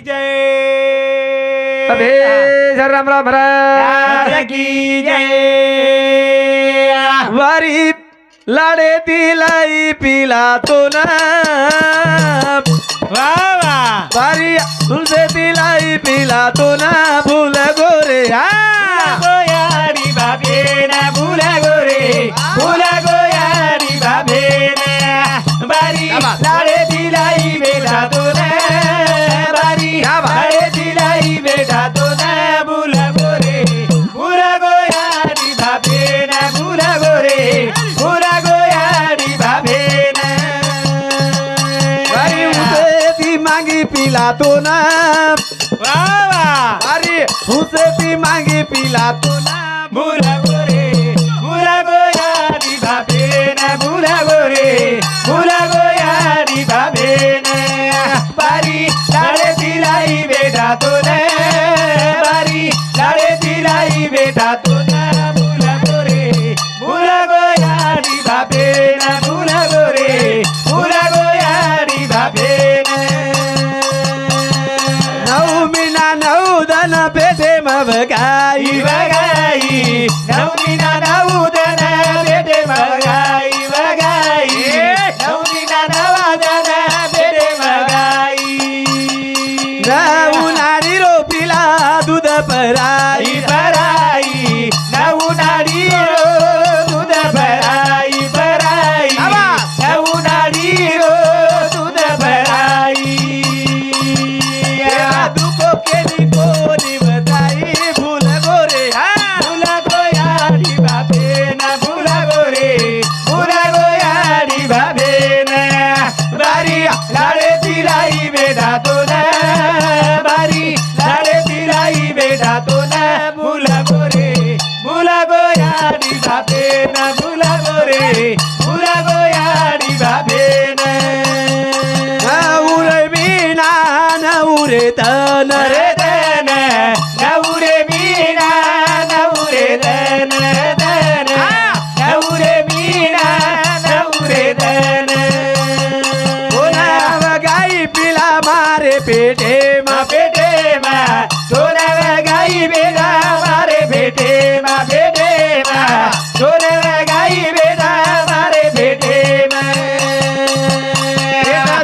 जय अबे राम राम राजा की जय वारी लाडे दिलाई पिला तो ना वाह वाह वारी तुझे दिलाई पिला तो ना भूल गोरे गोयारी बाबे ना भूला गोरे भूला गोयारी बाबे ना बारी लाडे दिलाई बेटा तो ना बारी लाडे दिलाई बेटा तो ना भूला गोरे भूला गोयारी बाबे ना भूला गोरे भूला गोयारी बाबे ना वारी उसे ती मांगी पिला तो ना वाह वाह वारी उसे ती मांगी पिला तो ना भूला गोरे भूला गोयारी बाबे ना भूला गोरे भूला गोयारी बाबे ना बारी लाडे दिलाई बेटा तो ना बारी लाडे दिलाई बेटा तो ना भूला गोरे भूला गोयारी बाबे ना भूला गोरे भूला गोयारी बाबे ना नऊ मीना नऊ दन पेटे मगाई बगाई नवनीना नवदन बेटे बगाई बगाई नवनीना नवदन बेटे बगाई नऊ नारी रोपिला दूध पराई बराई नऊ नाडी दूध बराई बराई नऊ नाडी दूध बराई दुखो केली कोणी बताई भूल गोरे भूला गोयारी बाबे ना भूला गोरे भूला गोयारी बाबे ना बारी लाडे दिलाई बेटा तो ना बारी लाडे दिलाई बेटा तो ना भूला गोरे भूला गोयारी बाबे ना भूला गोरे भूला गोयारी बाबे ना नऊ रे मीना नऊ रे तन रे दन नवरे मीना नवरे दन दन नवरे मीना नवरे दन कोणा गाई पिला मारे पेटे मा बेटे मा सोना गाई बेटा मारे बेटे मा बेटे मा सोना गाई बेटा मारे बेटे मा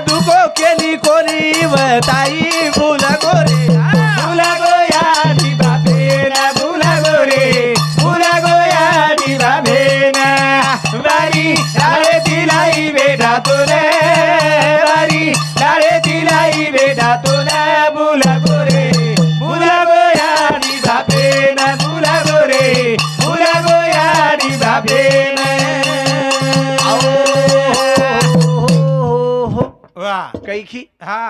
दुखो केली कोणी बताई भूल गोरे भूला गोयारी बाबे ना भूला गोरे भूला गोयारी बाबे ना बारी लाडे दिलाई बेटा तो ना बारी लाडे दिलाई बेटा तो ना भूला गोरे भूला गोयारी बाबे ना भूला गोरे भूला गोयारी बाबे ना वाह कैखी हा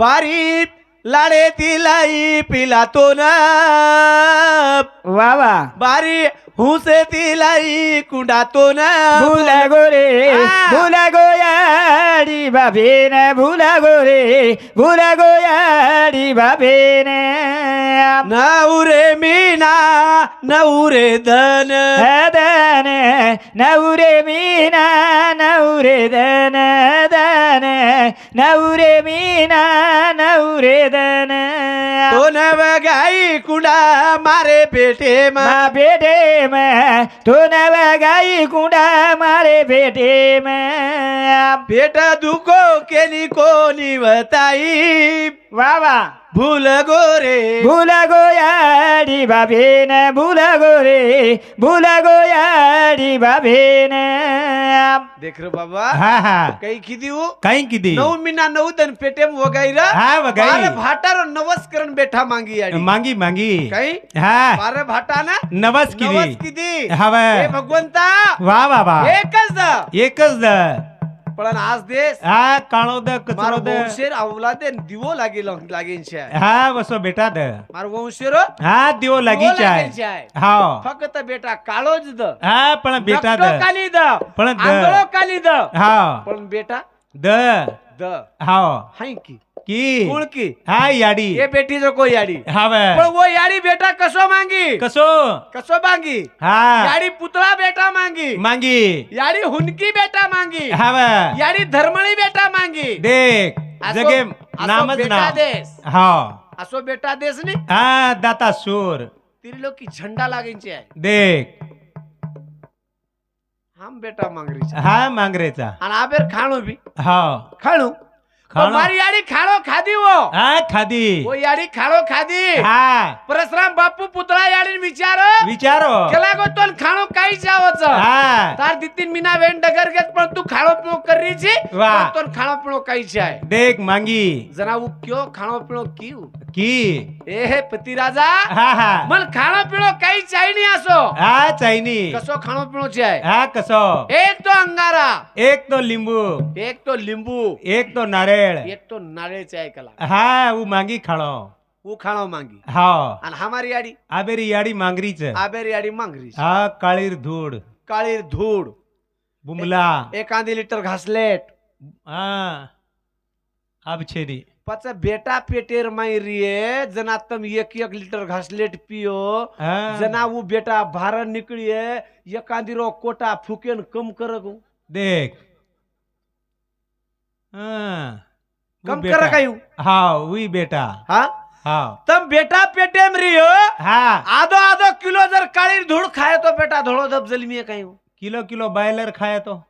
बारी लाडे तिलाई पिला तो ना वाह वाह बारी हुसे तिलाई कुंडा तो ना भूला गोरे भूला गोयारी बाबे ना भूला गोरे भूला गोयारी बाबे ना नऊ रे मीना नऊ रे धन दन नवरे मीना नवरे दन दन नवरे मीना नवरे दन तो नव गाई कुंडा मारे पेटे मा मा बेटे में तो नव गाई कुंडा मारे बेटे में बेटा दुखो केली कोणी बताई वाह वाह भूल गोरे भूला गोयारी बाबे न भूला गोरे भूला गोयारी बाबे न देख रे बाबा हा हा काही किती हो काही किती नऊ मीना नऊ दन पेटेम वगाईरा हा वगाई बारे भाटारो नवस करण बेठा मांगी याडी मांगी मांगी काही हा बारे भाटा ना नवस नवस किती किती हवा हे भगवंता वा वा वा एकच द एकच द पण आज देश हा काळो द कचरो मारो द वंशेर अवलादे दिवो लागेन छे हा वसो बेटा द मारो वंशेर हा दिवो लागी चाय हा फक्त बेटा काळोच द हा पण बेटा नकटो द काली द पण द आंधळो काली द हा पण बेटा द द हा हाय की की कुळ की हा याडी ये बेटी जो कोई याडी हाव पण वो याडी बेटा कसो मांगी कसो कसो मांगी हा याडी पुतळा बेटा मांगी मांगी याडी हुनकी बेटा मांगी हाव याडी धर्मळी बेटा मांगी देख असो जगे नामच बेटा नाम देश हाँ असो बेटा देश नी हाँ दाता सूर तेरी लोग की झंडा लागेंचे आहे देख हम बेटा मांग रही છે हाँ मांगरेचा आणि आबेर खाणो बी हाँ खाणो खाणो. मारी याडी खाणो खादी वो हाँ खादी वो याडी खाणो खादी हाँ परशुराम बापू पुतळा याडी विचार विचारो केला गो तो खाणो काही जावच हाँ तार दितीन मीना वेन डगर घेत पण तू खाणो पिणो करी छी वाह. तो खाणो पिणो काही आहे देख मांगी जना वो क्यों खाणो पिणो क्यों की ए हे पती राजा हाँ हाँ मन खाणो पिणो काही चाही नाही असो हाँ चाइनी कसो खाणो पिणो आहे हाँ कसो एक तो अंगारा एक तो लींबू एक तो लिंबू एक तो नारियल एक तो नारळाचे आहे कला हाँ वो मांगी खाणो वो खाणो मांगी हाँ आणि हमारी याडी आबेरी याडी मांगरीच आबेर याडी मांगरी हाँ काळीर धूड काळीर धूड बुमला एखादी लिटर घासलेट हाँ अब छेदी पच बेटा पेटेर मायरिये जना तम एक एक लिटर घासलेट पियो हाँ जना वो बेटा बाहर निकलिए एखादी रो कोटा फुकेन कम करगो देख हाँ वो कम बेटा. कर कायू हाँ वही बेटा हा हाँ तम बेटा पेटेम रियो हाँ आधो आधो किलो जर काळीर धूळ खाय तो बेटा धोळो धब जलमी कायू किलो किलो बॉयलर खाया तो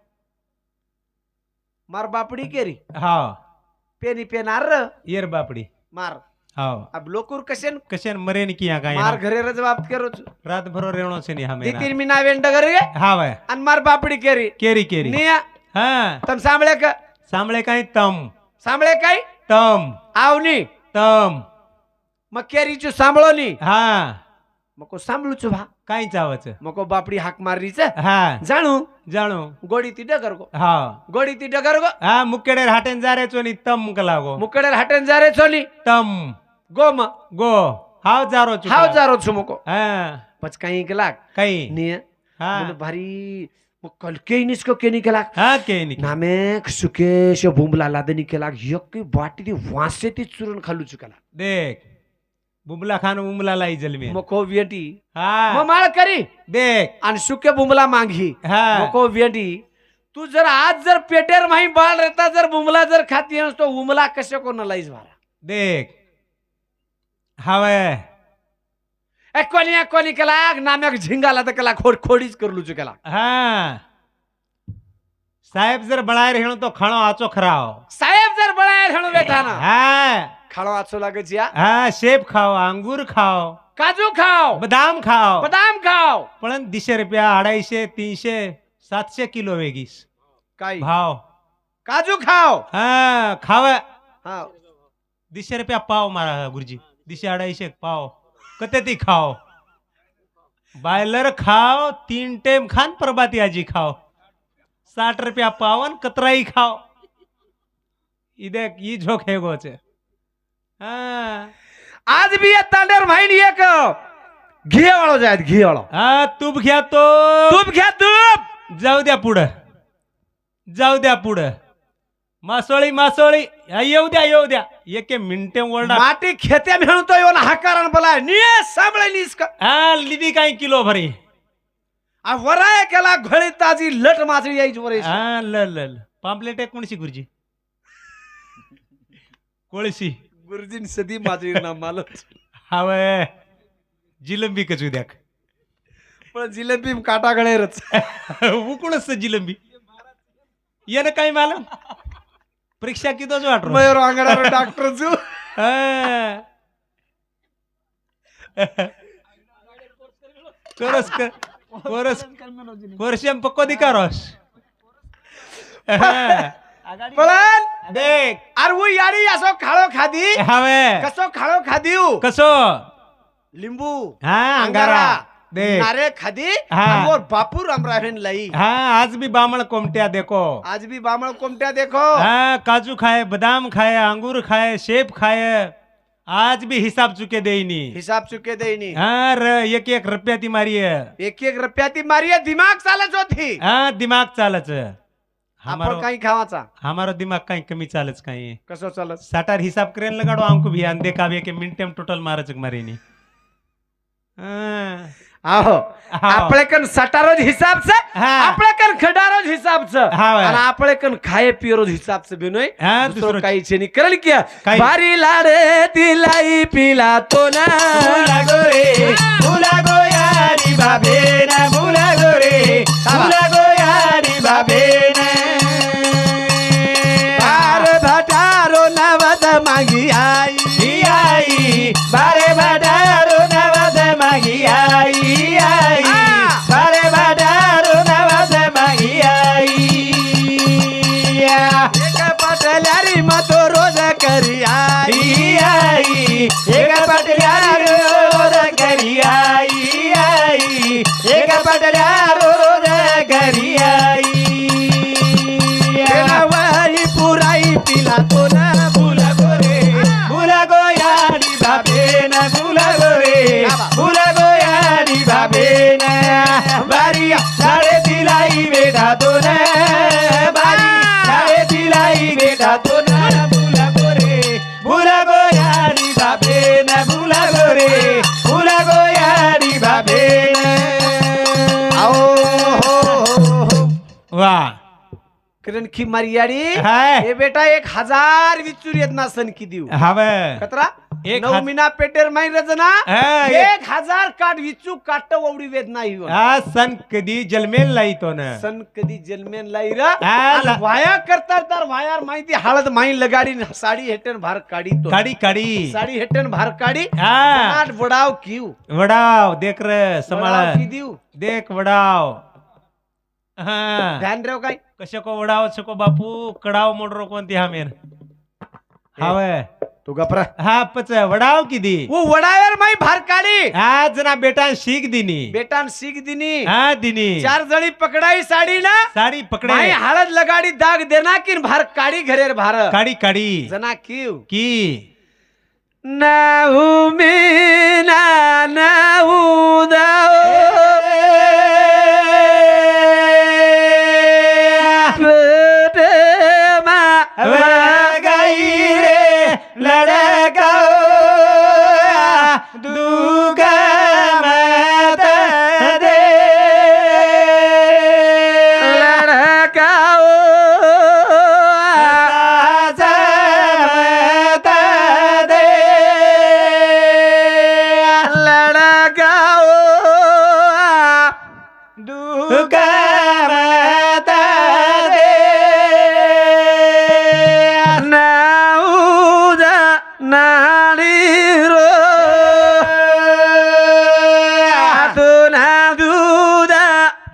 मार बापडी केरी हाँ पेनी पेनार र येर बापडी मार हाँ अब लोकुर कशेन कशन मरे न किया का मार घरे रज बाप केरो रात भरो रेवणो से नहीं हमें दितीन मीना वेंड घरे हाँ भाई अन मार बापडी केरी केरी केरी निया हाँ तम सांभळे का सांभळे काही तम सांभळे काय तम आवनी तम मग केरीचू सांभळो नी हाँ मको सांभळूचू भा काही चावच मको बापडी हाक मारीच हाँ जाणू जाणो गोडी ती डगर गो हाँ गोडी ती डगर गो हाँ मुक्केडे हाटेन जा रे चोनी तम कलागो मुकडे हाटेन जा रे छोनी तम गो म गो हाव जारो चुकला. हाव जारो छु मको हाँ पच काही केला काही निय हाँ बोले भारी मग कलके निस्को केनी केला हाँ के नहीं नामे सुकेश बुंबला लादनी केला एक बाटी ती वासे ती चुरून खालू चुकला देख बुमला खान बुमला लाई जल में मको वेटी हाँ ममाळ करी देख आणि सुके बुंबला मांगी हाँ मको वेटी तू जर आज जर पेटेर माही बाळ रहता जर बुंबला जर खाती हंस तो उमला कसे को न लाईस भारा देख हवे ए कोणी केला नाम्याक झिंगाला तर केला खोडीच करलू चुकेला हाँ साहेब जर बनाए रहे तो खाणो आचो खराओ साहेब जर बळायर हणू बेटा ना हाँ खाणो आचो लागे जिया हाँ सेब खाओ अंगूर खाओ काजू खाओ बदाम खाओ बदाम खाओ पण 200 रुपया 250 300 700 किलो वेगीस काय भाव काजू खाओ हाँ खावे हा 200 रुपया पाव मारा गुरुजी 200 250 पाव कते ती खाओ बॉयलर खाओ 3 टाइम खान प्रभाती आजी खाओ 60 रुपया पावन कतराई खाओ इदे ई झोक है गोचे हाँ आज भी ये तांडेर माहिनी एक घी वाळो जायत घी वाळो हाँ तूप घ्या तो तूप घ्या तूप जाऊ द्या पुढं मासोळी मासोळी येऊ द्या एके मिनिटे ओरडा माटी खेते म्हणतो यो ना हकारण बोला निये सांभळे निस का हा लिदी काही किलो भरी आ वराय केला घळी ताजी लट माचळी यायची वरे हा ल पाम्पलेट एक कोणशी गुरुजी कोळशी गुरुजीन सदी माचळी ना माल हवे जिलंबी कचू द्या पण जिलेबी काटा गळेरच उकुणच जिलंबी येणं काही मला परीक्षा कितोच वाटरो मयूर अंगडावर डॉक्टर जू कोरस कोरस कोरशेम पक्को दिकारोस पळण देख अरे वो यारी असो खाळो खादी हवे कसो खाळो खादीऊ कसो लिंबू हा अंगारा देख नारे खादी हाँ। और बापू रामराहेन लाई हाँ आज भी बामण कोमटिया देखो आज भी बामण कोमट्या देखो हाँ काजू खाए बादाम खाए अंगूर खाए सेब खाए आज भी हिसाब चुके देनी हिसाब चुके देनी हाँ एक एक रुपया ती मारी है एक एक रुपया ती मारी दिमाग चालच होती हाँ दिमाग चालच आपण हमारो काही खावाचा हमारो दिमाग काही कमी चालच काही कसो चालत साठार हिसाब करेन लगाडो हमको भी अंधे काव्य के मिनटे में टोटल मारच मारेनी हाँ आहो आपल्याकन सटारोज हिसाबचं हा. आपल्याकन खडारोज हिसाबचं हा, वा. आणि आपल्याकन खाये पिरोज हिसाबचं बिनोय हा, दुसरं दुसरं काही छे नाही करेल की काही. बारी लाडे तिलाई पिला तो ना भुला गोरे भुला गोयारी बाबेन भुला गोरे भुला गोयारी बाबेन बार भटारो नवद मागी आई आई बारे बडारो नवद मागी आई आई बारे बडारो नवद मागी आई एक पटल्यारी मतो रोज करी आई आई एक पटल्या रोज घरी आई आई एक पटल्या रोज घरी आई वाई पुराई पिला तो ना भुला गोरे भुला गोयारी बाबेन भुला गोरे भुला गोयारी बाबेन बारी साडे तिलाई बेटा तो ना बारी साडे तिलाई बेटा तो ना भुला गोरे भुला गोयारी बाबेन भुला गोरे भुला गोयारी बाबेन आओ हो वाह किरण खी मारियाडी हाय. हे बेटा 1000 विचूर येत ना सन की देऊ हवं कतरा एक नऊ हात- मिना पेटेर माई रजना हा, 1000 काट विचू काट ओवडी वेदना ही हा सण कधी जन्मेल लाई तो ना सन कधी जन्मेन लाई र हा, आणि वाया करता तर वायार माहिती हळद माई लगाडी साडी हेटन भार काढी तो काडी काडी साडी हेटन भार काढी हा नाट वडाव किव वडाव देख रे समाळ वडाव की देऊ देख वडाव हा ध्यान रेव काय कशे को वडाव सको बापू कडाव मोडरो कोणती हामेर हवे तू गपरा हा पच वडाव किदी वो वडावर माई भार काढी आज ना बेटा शीख दिनी बेटान सीख दिनी हा दिनी 4 जणी पकडाई साडी ना साडी पकडे माई हळद लगाडी दाग देना की भार काढी घरेर भार काडी काडी जना किव की नाऊ मीना नाऊ दाओ गाई रे लड़काओ दुगा मत दे लड़काओ मत दे लड़काओ दुगा मत दे नाऊदा नाडी रो आतुना दूदा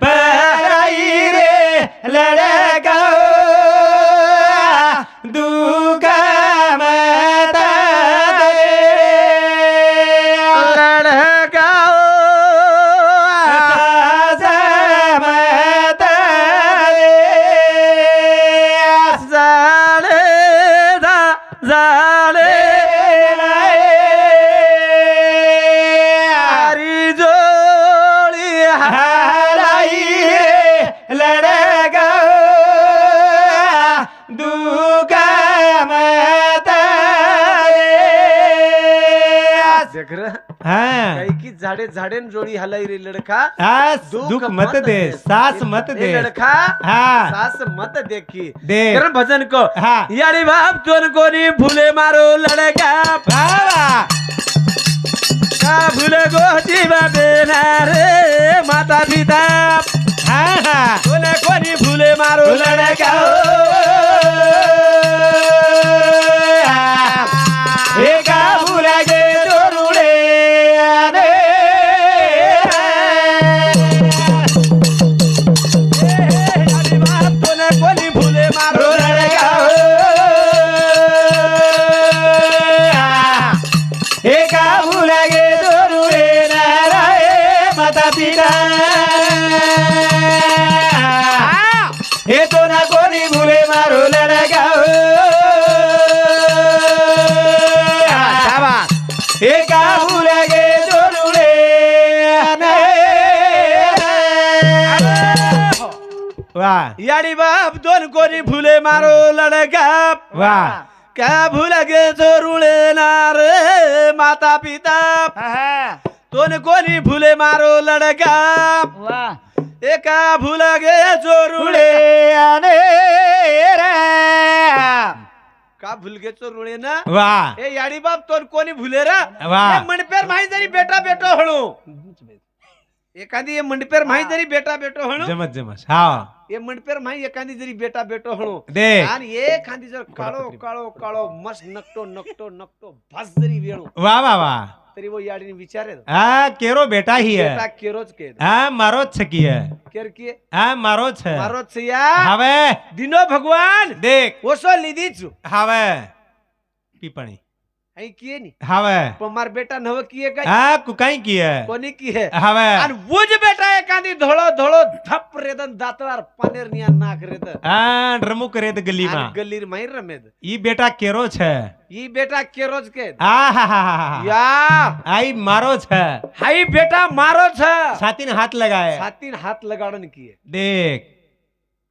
पराई रे लड़काओ दुगा मत दे लड़काओ मत दे जाले दा जाले हरी जोड़ी हराई रे लड़काओ दुगा मत देख रे हाँ काही की झाडे झाडेन जोडी हलाई रे लड़का आज दुख मत दे सास मत दे ए लड़का हाँ सास मत देखी दे करण भजन को हाँ यारी बाप तोन कोनी भूले मारो लड़का बाबा का भूले गोची बाबे ना रे माता पिता हाँ हाँ तोने कोनी भूले मारो लड़का एका भुलागे दोरुडे आने यारी बाप तोने कोनी भूले मारो लड़का एका भुलागे दोरुडे नाराय माता पिता हे तो ना कोणी भुले मारो लड़का एका भुलागे दोरुडे आने वाह यारी बाप दोन कोनी भूले मारो लड़का वाह क्या भूल गे जोरुळे ना रे माता पिता तोन कोणी भूले मारो लड़का वा एका भूल गे जोरुळे रुळे आने रे का भूल गे चोरुळे ना वा ए याडी बाप तोन कोणी भूले रा वा. ए मंडपेर माही जरी बेटा बेटो हळू एखादी मंडपेर माही जरी बेटा बेटो हळू जमत जमत हा ए मंडपेर माही एखादी जरी बेटा बेटो हळू दे आणि एखादी जर काळो काळो काळो मस्त नकटो नकटो नकटो भास जरी वेळू वा वा वा तरी वो याडीने विचारे हा केरो बेटा ही बेटा है केरोच के हा मारो छकी है केर के हा मारो छ मारो छया हवे दिनो भगवान देख ओसो लीधी छु हवे पीपणी आई किए नी हवे पण मार बेटा नव किए काय हा कुकाई की है कोणी की है हवे आणि वुज बेटा एखादी धोळो धोळो धप रेदन दातळार पानेर निया नाक रेद हा रमू करे त गली आणि मा गल्लीर माहीर रमेद ई बेटा केरो छ ई बेटा केरोज के आ हा या आई मारो छ हाई बेटा मारो छ छातीन हाथ लगाए छातीन हात लगाडन किए देख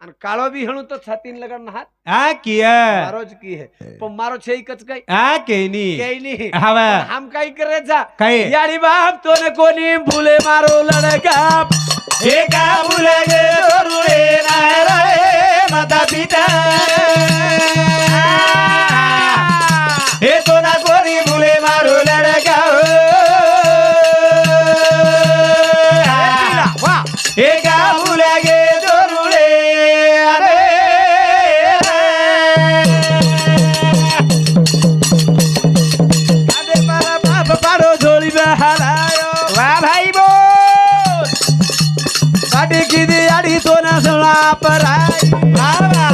आणि काळो बी हणू तो छातीन लगाडन हात आ किया मारोज की है पण मारो छे इकच काय आ केनी काही नाही हवे हम काय करायचा काय याडी बाप तो न कोणी भूले मारो लड़का एका मुलगे रुळे नारे माता पिता हे तो ना कोणी मुले मारू लड़का वा एका मुलगे रुळे अरे आदे मारा बाप पाडो झोळी बहालायो वा भाई बोल पाटी किदी आडी तो ना सळा पराई वा वा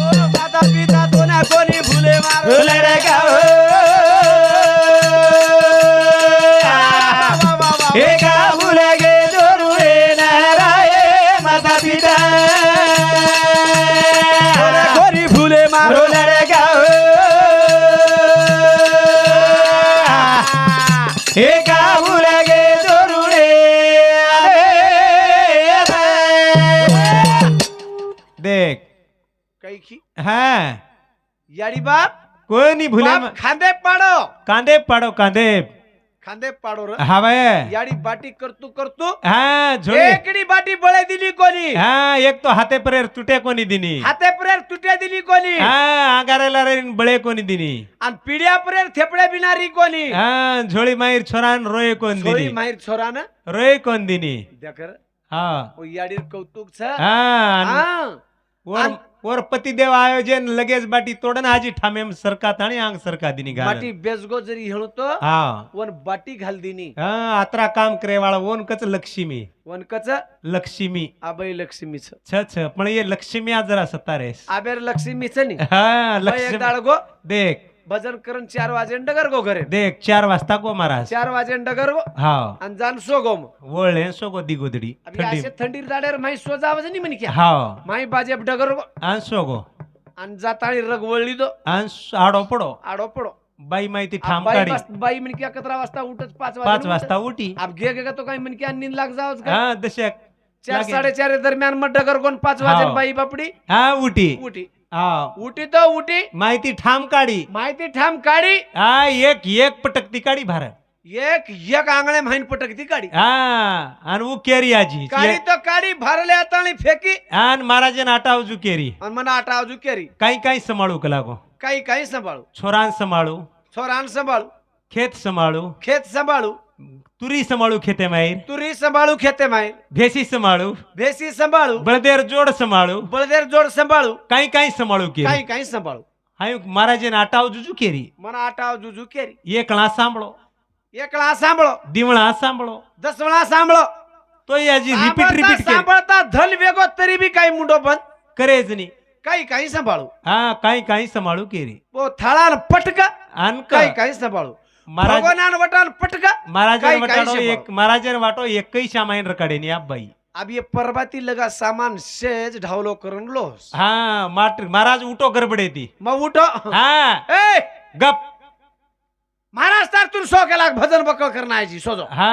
ओ माता पिता तो ना कोणी भूले मारो लड़का एका मुलगे रुळे नाराय माता पिता कोणी भूले मारो मारो लड़का एका मुलगे रुळे देख काही की हाँ याडी बाप कोई नहीं भूले बाप खांदे पाडो कांदे पड़ो कांदे खांदे पाडो र हवे याडी बाटी करतू करतू हाँ झोली एकडी बाटी बळे दिली कोणी हाँ एक तो हाथे पर तुटे कोनी दिनी हाते परेर तुटे दिली कोणी हाँ आगारेला रे बळे कोनी दिनी आणि पिढ्या परेर थेपडे बिनारी कोणी हाँ झोली माईर छोरान रोय कोन सोई दिनी माहीर छोरान रोय कोन दिनी देखर हाँ ओ याडीर कौतुक छ हाँ हां और और पतिदेव आयोजन लगेच बाटी तोडन हाजी ठामेम सरका ताणी अंग सरका दिनी बाटी घाल बेसगो जरी हेळो तो हाँ वन बाटी घाल दिनी हाँ अतरा काम करे वाला ओन कच लक्ष्मी वन कच लक्ष्मी आबाई लक्ष्मी छ छ छ पण ये लक्ष्मी आज जरा सतारेस आबेर लक्ष्मी छ नी हाँ एक लक्ष्मी दाळगो देख भजन करून 4 वाजे डगर गो घरे देख 4 वाजता को महाराज 4 वाजे डगर गो हाँ आणि जान सो गो वळले सो दी गोदडी अभी असे थंडीर दाडेर माई सो जावज नी म्हणे क्या हाँ माई बाजे डगर गो आन सो आणि जाताळी रग वळली दो आन आडो पडो आडो पडो बाई माहिती आ, ठाम बाई काढी बाई म्हणे क्या 11 वाजता उठत 5 5 वाजता उठी अब घे गे तो काही म्हणे क्या नींद लाग जावच का हाँ दशक 4-4:30 दरम्यान मग डगर कोण 5 वाजे हाव. बाई बापडी हाँ उठी उठी हाँ उठी तो उठी माहिती ठाम काढी माहिती ठाम काढी हाँ एक पटक ती काढी भार एक आंगळे माहीन पटक ती काढी हाँ आणि वो केरी आजी काढी तो काढी भरले हाताळी फेकी आणि महाराजन आटा उजू केरी आणि मना आटा अजू केरी काही काही संभाळू कलागो काही काही सांभाळू छोरान संभाळू छोरान सांभाळू खेत संभाळू खेत सांभाळू तुरी संभाळू खेते माहीर तुरी सांभाळू खेते माहीर भेसी संभाळू भेसी सांभाळू बळदेर जोड संभाळू बळदेर जोड सांभाळू काही काही संभाळू केरी काही काही सांभाळू हाय महाराजन आटा उजू केरी मना आटा अजू केरी एकला सांभाळो एकला सांभाळो दिवळा सांभाळो 10 वेळा सांभाळो तो याजी रिपीट केली सांभाळता धल वेगो तरी बी काही मुंडो पण करेच नाही काही काही सांभाळू हा काही काही संभाळू केरी ओ थाळान पटका आणि काही काही सांभाळू महाराज भगवान वटान पटका महाराजन काही वाटाडो काही एक महाराजन वाटो एकही सामाईन रकाडेनी आप बाई अब ये परबाती लगा सामान सेज ढावलो करून लोस हा महाराज उठो गडबडे ती मग उठो हा ए गप महाराज तर तू सो केला भजन बकळ करण्याची सोजो हा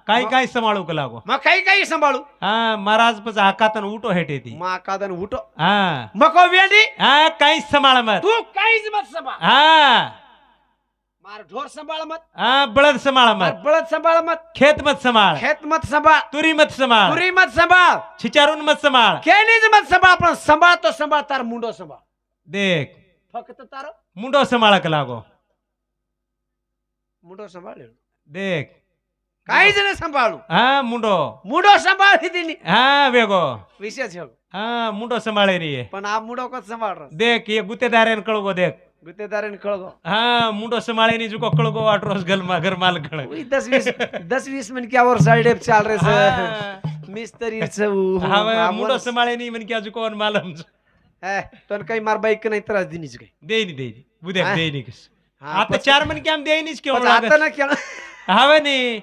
काही काही संभाळू का लागो मग काही काही सांभाळू हा महाराज पच आकातन उठो हेटे ती मा कादन उठो हा मको वेडी हा काही संभाळ मत तू काहीच मत सांभाळ हा मार ढोर संभाळ मत हाँ बलद संभाल मार मत, बळद संभाळ मत खेत मत संभाल, खेत मत संभाळ तुरी मत संभाल, पुरी मत संभाळ छिचारून मत संभाल. केनीज मत संभाळ पण संभाळ तो संभाळ तार मुंडो संभाळ देख फक्त तार मुंडो संभाळक लागो. मुंडो संभाळ देख काही जण संभाळू हाँ मुंडो, मुंडो संभाळ ही दिनी हाँ वेगो, विशेष है हाँ मुंडो संभाळे रही है. पण आप मुंडो को संभाळ रहा देख ये गुत्तेदार कळगो देख, गुत्तेदार ने कळगो हाँ मुंडो संभाळे नहीं जुको कळगो आट्रोस घर माल कळ. वही 10-20 मिनट क्या और साइड एप चल रहे सर मिस्त्री हाँ मुंडो संभाळे नहीं मन क्या जुको मालूम तो काही मार बाईक नाही त्रास दिनीच काही दे नहीं बुदे हाँ? दे नहीं कस. हाँ, आता 4 मन क्या हम दे नहीं क्यों आता ना क्या हवे नहीं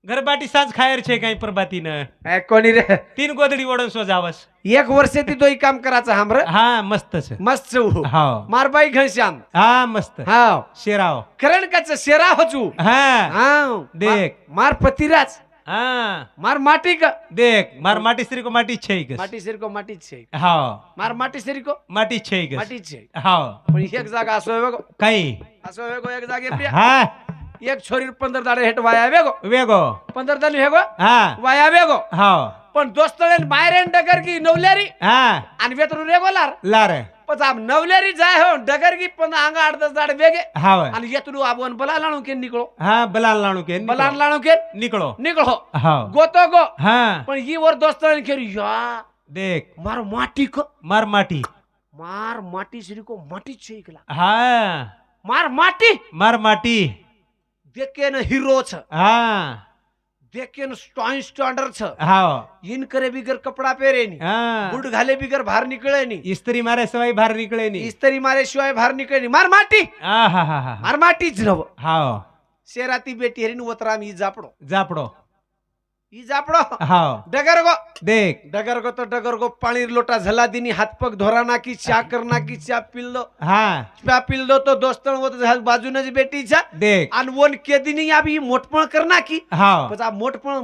घर बाटी सांज खायर छे काही प्रभाती न कोणी रे 3 गोदडी ओढून सो जावस. 1 वर्ष ती तो काम करायचं हमर हाँ मस्त छे. मस्त हो हाँ मार बाई घनश्याम हाँ मस्त हाँ शेराव करण काच शेरा होचू हाँ हाँ देख. मार पतिराज हाँ मार माटी का देख मार माटी श्री को माटी छे कस. माटी सिर को माटी छे हाँ मार माटी सिर को माटी छे कस. माटी छे हाँ पण एक जागा असो वेगो काही असो वेगो एक जागे प्रिया हाँ एक छोरी 15 दाडे हेट वाया वेगो वेगो 15 दाडे हेगो हाँ वाया वेगो हाँ पण दोस्तळे बाहेर डगर की नवल्यारी हाँ आणि वेतरू रेगोलार लार पण आप नवल्यारी जाय हो डगर की पण आंगा 8-10 दाडे वेगे हाँ आणि येतरू आबोन बला लाणू के निकळो हाँ बलाल लाणू के बलान लाणू के निकलो निकळो हाँ गोतो गो हाँ पण ही वर दोस्तळे खेरी या देख मार माटी को मार माटी मार माटी श्री को माटी छेकला हाँ मार माटी मार माटी देखे न हीरो छ हाँ देखे न स्टैंडर्ड छ हाँ इन करे बिगर कपड़ा पहरे नी हाँ बूट घाले बिगर बाहर निकळे नी इस्त्री मारे सवाई बाहर निकले नहीं. इस्त्री मारे शिवाय बाहर निकळे नी मार माटी हाँ हाँ हाँ हाँ मार माटीच नव हाँ शेराती बेटी हरीन वतराम ई जापडो जापड़ो हाँ डगर गो देख डगर गो पाणी लोटा झला दिनी हाथ पग धोरा नाकी चा करना की चा पिल दो हाँ चा पिल दो तो दोस्तन वो तो बाजूनच बेटी छा देख आणि वन के दिनी अभी मोठपण करना की हाँ પછી આ મોટપણ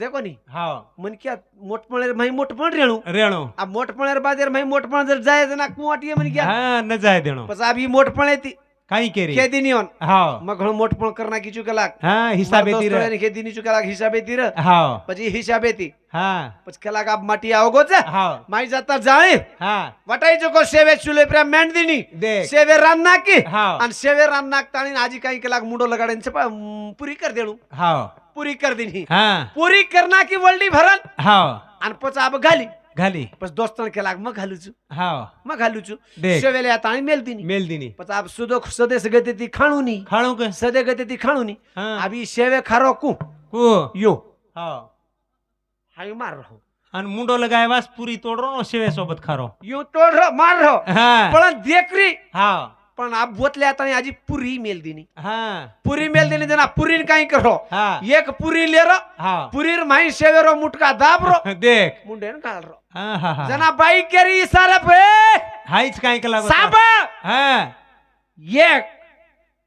દેખો ની हाँ મન ક્યાં મોટપણ મહી મોટપણ રેણું रेणु આ મોટપણ બાદ મહી મોટપણ જર જાય જના કુવાટીએ મન ક્યાં हाँ न जाए देनो પછી આ બી મોટપણ હતી कहीं के रे ખેદી ની ઓન हाँ મઘણો મોટપણ કરના કી ચુકલાક हाँ हिसाबे तीर ખેદી ની ચુકલાક હિસાબે તીર हाँ પછી હિસાબે તી हाँ પછી કલાક આપ માટી આવગો છે हाँ માઈ જતા જાણે हाँ વટાઈ ચુકો સેવે ચુલે પ્રા મેંડ દીની देख સેવે રાન નાકી हाँ અને સેવે રાન નાખતાણી આજી કાઈ કલાક મુંડો લગાડીને છે પૂરી કરી દેણું हाँ પૂરી કરી દીની हाँ પૂરી કરના की વલ્ડી ભરન हाँ आणि પછી આપ ઘાલી घाली પછી દોસ્તણ કેલાક માં ઘાલું છું हाँ માં ઘાલું છું देख સેવેલે આ તાણી મેલ દીની मेल दीनी પછી આપ સુદો સદે સગતી ખાણું ની खाणू के સદે ગતી ખાણું ની हाँ આવી સેવે ખારો કુ को यो हाँ હાઈ માર રહો અને मुंडो लगाए वास पूरी तोड़रो नो सेवे सोबत खारो यो तोड રહો માર રહો हाँ પણ દેકરી हाँ પણ આપ બોતલે તાણી આજી પૂરી મેલ દીની हाँ પૂરી મેલ દીની જના પૂરી કાઈ કરો हाँ એક પૂરી લેરો हाँ પૂરી માઈ સેવેરો મુટકા દાબરો देख મુંડે ને ગાલરો हाँ हाँ हाँ જના બાઈ કેરી ઇશારા पे हाइच काई के लागो સાબા हाँ એક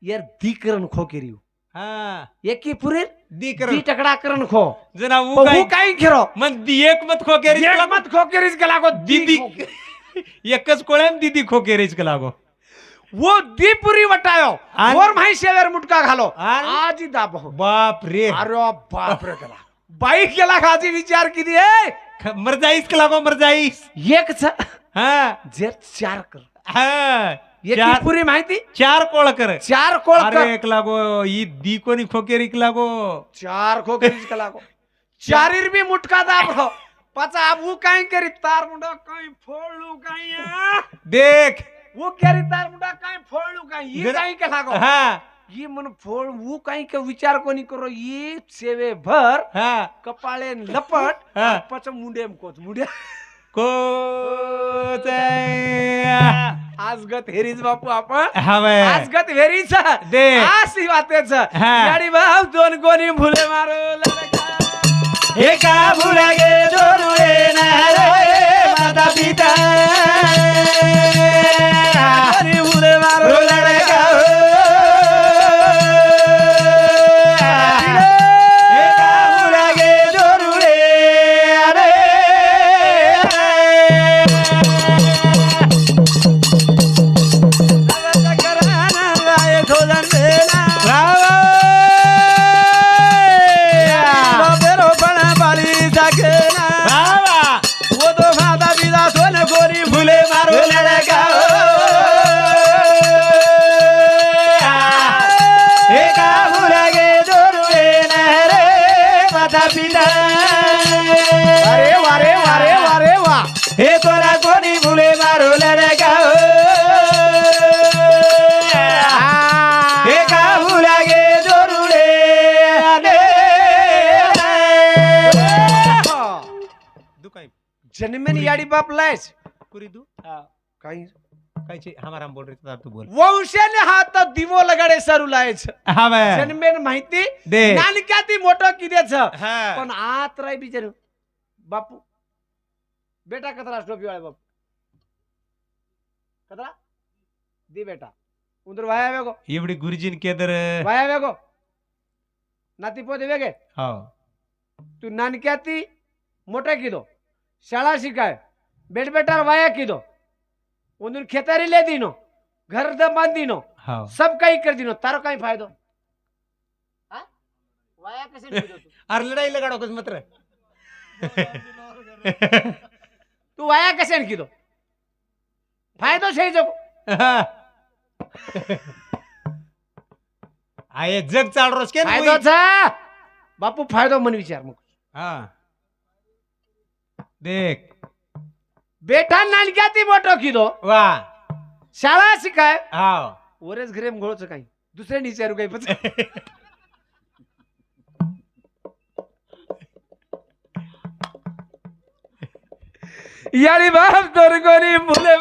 યાર દીકરન ખોકેરી हाँ એકી પૂરી दीकर दी टकड़ा करन खो जना वो काई खेरो मन एक मत खो के एक मत खो के रिस्क लागो दीदी एकच कोळेम दीदी खो के रिस्क लागो वो दी पूरी वटायो और माही शेवर मुटका घालो आन- आज ही दाबो बाप रे अरे बाप रे कला बाईक केला खाजी विचार किती ए मर जाईस के लागो मर जाईस एक छ हाँ जे 4 कर हाँ एक चार पूरी माहिती 4 कोळ कर 4 कोळ अरे कर एक लागो ई दी कोनी खोकेरिक लागो 4 खो के रिस्क लागो चारीर भी मुटका दाबो पाचा अब वो काई करी तार मुंडा काई फोड़लू काई देख वो केरी तार मुंडा काई फोड़लू काई ये जरा- काई के लागो हाँ ये मन फोड़ वो काई के विचार कोनी करो ये सेवे भर हाँ कपाळे लपट हाँ पच मुंडे मुंडे को आजगत हेरीज बापू आपण हवे आजगत हेरीच दे आसी वातेच हा. गाडी भाव दोन कोणी भुले मारो ललका हे का भुला गे जोडुळे ना रे माता पिता कोणी भुले मारो लडका हे का भुला गे जोडुळे रे माता पिता अरे वारे वारे वारे वा हे तोरा कोणी भुले मारो लड़का हे का भुला गे जोरुडे जन्मेन याडी बाप लायच पुरी तू काही काय हमारा बोल रहे था तू बोल वंशाने हात दिवो लगाडे सरू लायच हा बे जन्मेन माहिती दे नानक्या ती मोठं किदेच हा पण आत राय बिचार बापू बेटा कतरा टोपी वाले बापू कतरा दी बेटा उंदर वाया वेगो एवढी गुरुजीन केदर वाया वेगो नाती पोते वेगे हो तू नानक्या ती मोठा किदो शाळा शिकाय बेट बेटार वाया किदो उंदर खेतारी ले दीनो घर द बांध दीनो हो सब काही कर दीनो तारो काही फायदो हा? वाया कसे किदो तू अरे लढाई लगाडो कस मात्र तू वाया कसे किदो फायदो छे जो आये जग चाल रोज के फायदो छा बापू फायदो मन विचार मग हा देख बेटा नानक्या ती मोठो किदो वा शाळा शिकाय हाव वरेच घरे घोळच काही दुसऱ्या विचारू काही पण यारी बाप तोर कोणी मुले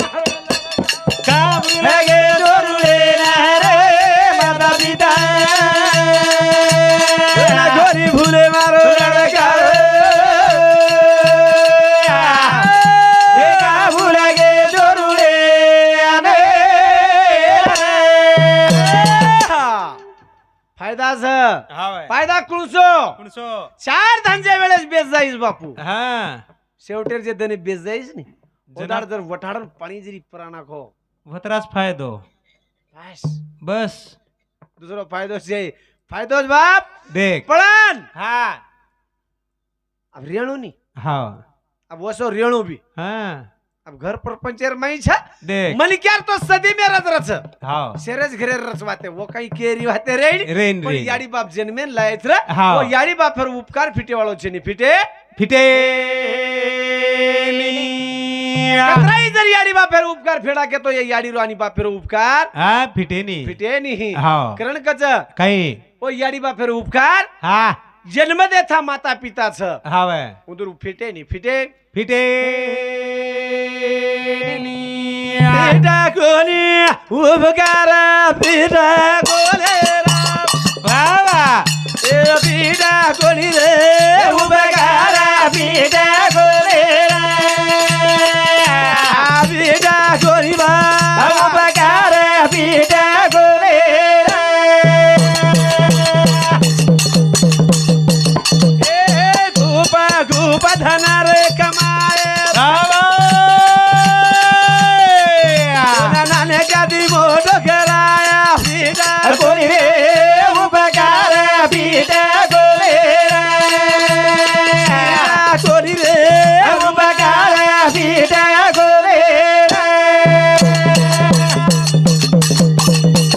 का भुला गे जोरुडे रे माता पिता गोरी भूले मारो लड़का हे का भुला गे जोरुडे फायदा हाव फायदा कुळसो कुणसो चार धांच्या वेळेस बेस जाईस बापू हा शेवटेरचे दने बेस जाईस नी जना- ओदाड जर वठाडन पाणी जरी पराणा खो वतराच फायदो बस बस दुसरो फायदो छे फायदोच बाप देख पळण हा अब रेणू नी हाव अब वसो रेणू भी हा अब घर पर पंचर मई छा देख मलिक्यार तो सदी में रच रच हाव शेरज घरे रचवाते वो काही केरी वाते रेण रेन पण रेन याडी बाप जन्मेन लायत रे हा. वो याडी बाप फिर उपकार फिटे वालो छे फिटे फिटे कतराई जर याडी बाप फिर उपकार फेडा के तो ये याडी रो आणि बाप फिर उपकार हा फिटे नी फिटे नहीं हाव करण कच काही वो याडी बाप फिर उपकार हा जन्म देथा माता पिता छ हाव उदर फिटे नहीं फिटे फिटे बेटा कोणी उपकार पिता कोले बाबा ए बेटा कोणी रे उपकार पिता कोले बेटा कोणी बा उपकार पिता गोरे ए खूप धना रे कमाए नाने जाती मोठो कराया पिता कोणी रे उपकार पिता गोरे कोणी रे उपकार पिता गोरे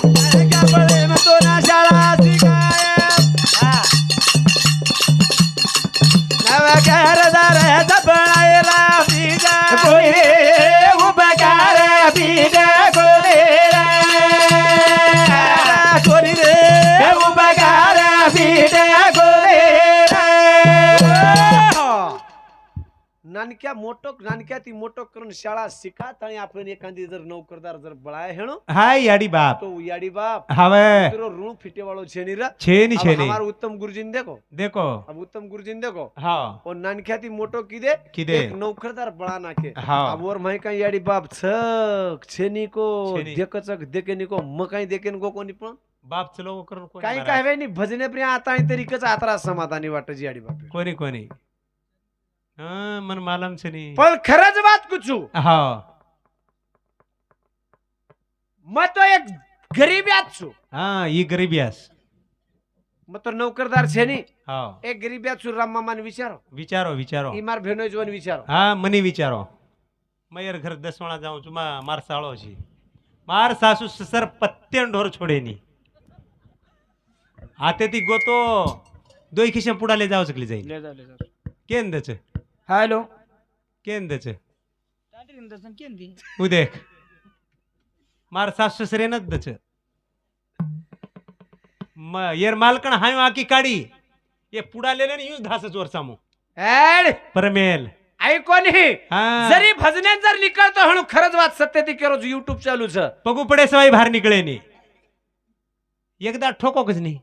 तो ना शाळा शिकाय नवकरदार दबळायला पिता कोणी रे उपकार पिता गोरे कोणी रे उपकार पिता गोरे नानक्या मोठो नानक्या ती मोठो करून शाळा शिकात आणि आपण एखादी जर नोकरदार जर बळाय हेणो हाय याडी बाप तो याडी बाप हवे तेरो ऋण फिटे वालो छेनी रे छेनी अब छेनी हमार उत्तम गुरुजीन देखो देखो अब उत्तम गुरुजीन देखो हाँ और नानक्या ती मोठो किदे किदे? एक नौकरदार बळा नाके हाँ। अब और मैं कहीं याडी बाप छक छेनी को छेनी। देखचक देकेनी को म कहीं देकेन को कोणी पण बाप चलो करून कोणी काही महाराज? काय नाही भजने प्रिय आता आणि तरीकच आतरा समाधानी वाटत याडी बाप कोणी कोणी मन मालम छेनी पण खरंच बात कुछू हा मैं तो एक गरीबियात छु हा ही गरीबियास मैं तो नौकरदार छे नी हा एक गरीबियात छु राम मामा ने विचारो विचारो विचारो ई मार भेनो जोन विचारो हा मनी विचारो मयर घर 10 वाळा जाऊं छु मार साळो છી मार सासू ससर पत्तेन ढोर छोडेनी आते ती गोतो दोई खिशा पुढाले जाऊ शकली जाईल केंदच हॅलो केंदच उदेख मार सासू ससरेनच दच येर मालकण हाय आकी काढी ये पुढालेले यूज धासच वर सामू ऍड परमेल ऐको नाही हा. जरी भजन्यात जर निकळतो म्हणून खरंच वाद सत्य ती करो युट्यूब चालूच पगू पडे सवाई बाहेर निकळे नी एकदा ठोकोकच नाही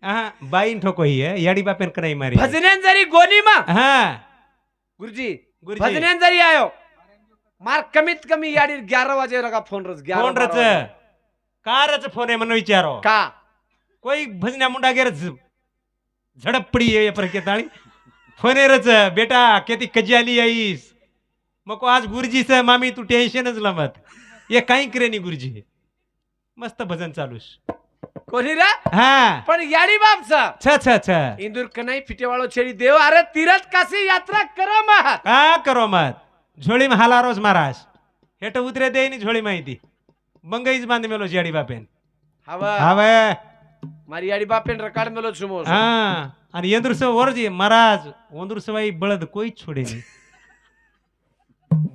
हा बाईन ठोको ही है याडी बापेन कनाई मारी भजन्यात जरी गोनी मा हा गुरुजी गुरुजी. भजन्यात जरी आयो मार कमीत कमी याडी 11 वाजे लगा फोन रच फोन रच कारच फोन आहे म्हणून विचारो का कोई भजन्या मुंडा गेर झडप पडी ये पर के ताणी फोने रच बेटा केती कजियाली आईस मको आज गुरुजी से मामी तू टेन्शनच लमत ये काही करे नी गुरुजी मस्त भजन चालूस कोणी रे हा पण याडी बापचा छ छ छ इंदूर कनाई फिटेवाळो छेडी देव अरे तीरथ काशी यात्रा करो मत का करो मत झोळी में हाला रोज महाराज हेट उतरे दे नी झोळी माहिती बंगईच बांध मेलो याडी बापेन हवा हावे मारी याडी बापेन रकाड मेलो सुमो हा आणि यंद्रस वरजी महाराज वंद्रसवाई बळद कोई छोडे नाही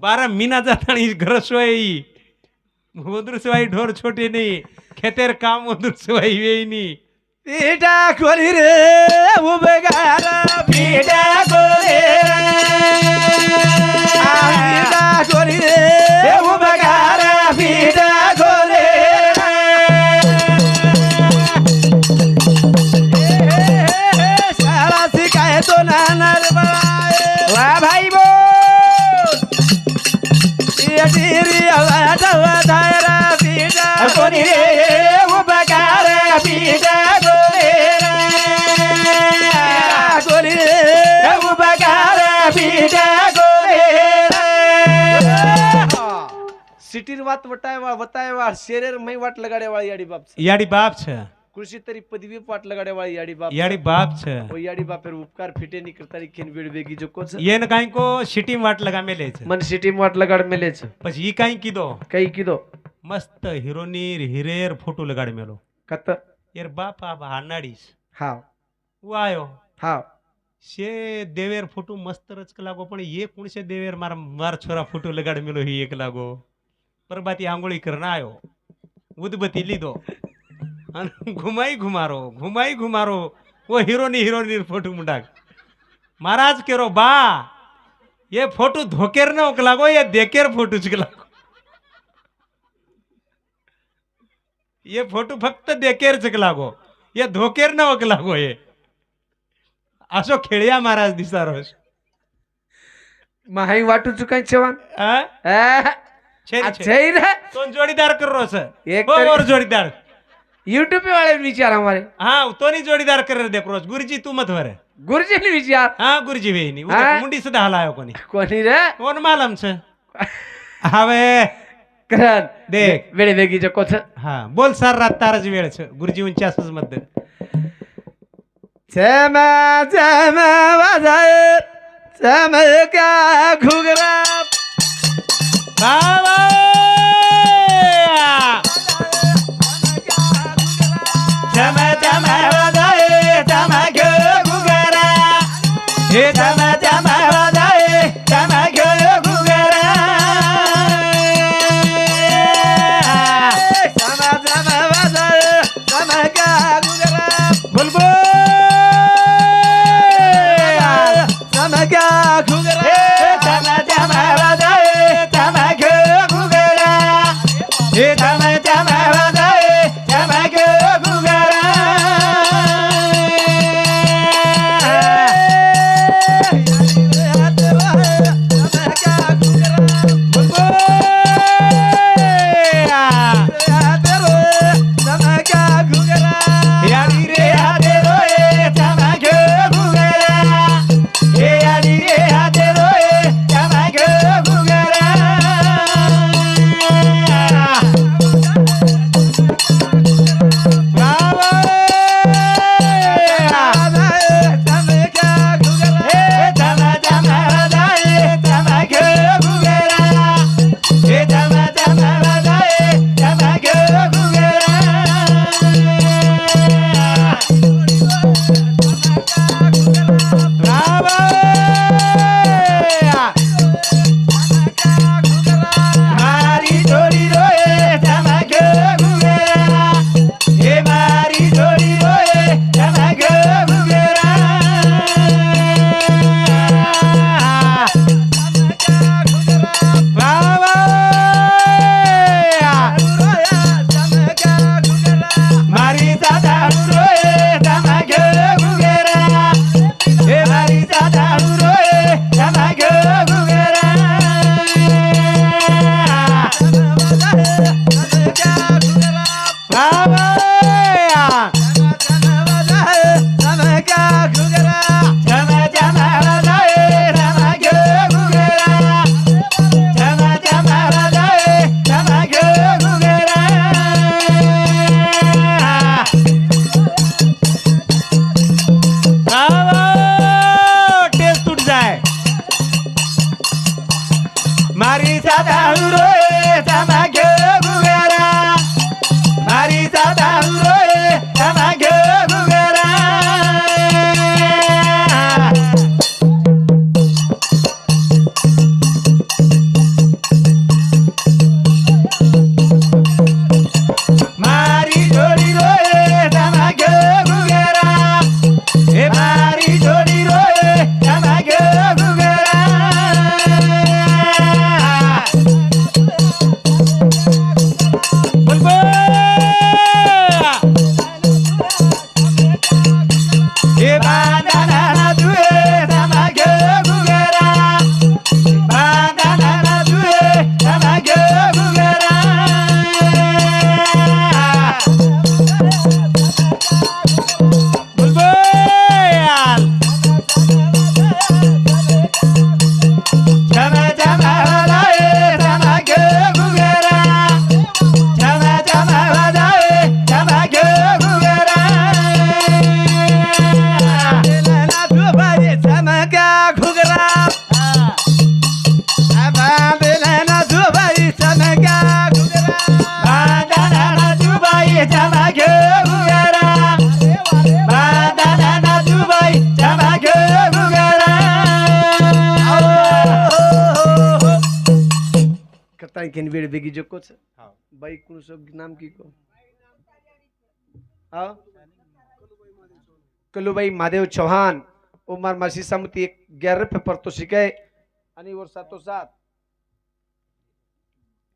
12 मीना जातानी घर सोई वंद्रसवाई ढोर छोटे नाही खेतेर काम वंद्रसवाई वेईनी पीठा खोली रे उभे गारा पीठा खोली पीठा खोली रे उभे गारा पीठा खोली शाळा शिकाय तो नानार वा भाई बोल टिरी आवाज धायरा पीठा खोली रे उभा गारा पीठा खोली रे उभा गारा पीठा सिटीर वात वताय वाळ शेरेर मै वाट लगाडे वाळ याडी बाप याडी बाप छ कृषी तरी पदवी पाट लगाडे वाळ याडी बाप याडी बाप छ ओ याडी बापेर उपकार फिटे नी करतारी खेन वेळ वेगी जो कोच येन काही को शिटी वाट लगा मेलेच मन सिटी वाट लगाड मेलेच પછી ઈ કાઈ કીધો काही किदो મસ્ત હીરોની હિરેર ફોટો લગાડી મેલો कत યાર બાપ આ હાનાડીશ हाव હું આયો हाव शे देवेर फोटो मस्त रचक लागो पण ये कोणशे देवेर मार छोरा फोटो लगाडी मेलो ही एक लागो परबाती आंघोळी करण आयो उदबत्ती લીધો અને घुमाई घुमारो वो हीरोनी फोटो मुंडाक महाराज केरो बा ये फोटो धोकेर न ओक लागो ये देकेर फोटो च लागो ये फोटो फक्त देकेर च लागो ये धोकेर न ओक लागो ये असो खेळ्या महाराज दिसारोस माही वाटू चुकाय चेवान छे अच्छाई रे तो जोडीदार करो सर एक वो तरी- और जोडीदार यूट्यूब पे वाले विचार हमारे हाँ तो नहीं जोडीदार कर दे रोज गुरुजी तू मत वरे गुरुजी ने विचार हाँ गुरुजी वेनी हाँ? मुंडी सुद्धा हलायो कोणी कोणी रे कोण मालम छ हावे करण देख. वेळे वेगी जो कोच हा बोल सर रात तारच वेळ छ गुरुजी उंचासच मध्ये चमा चमा वाजाय चमका घुगरा बाबा चमा चमा वाजाय चमा घे गुगरा हे चमा चमा वाजाय चमा घे गुगरा चमा चमा वाजाय चमका घुगरा बुलबुल चमका घुगरा हे चमा चमा वाजाय चमा घे गुगरा हे चमा चमा वाजाय चमा घे गुगरा याडी रे हाते रोए चमा घे गुगरा हे याडी रे हाते रोए चमा घे गुगरा सांगेन वेळ बेगी जोकोच हो. बाई कोण सब नाम की को हाँ कलुबाई महादेव चौहान उमर मसी समिति 11 पेपर तो शिकाय आणि वर सातो सात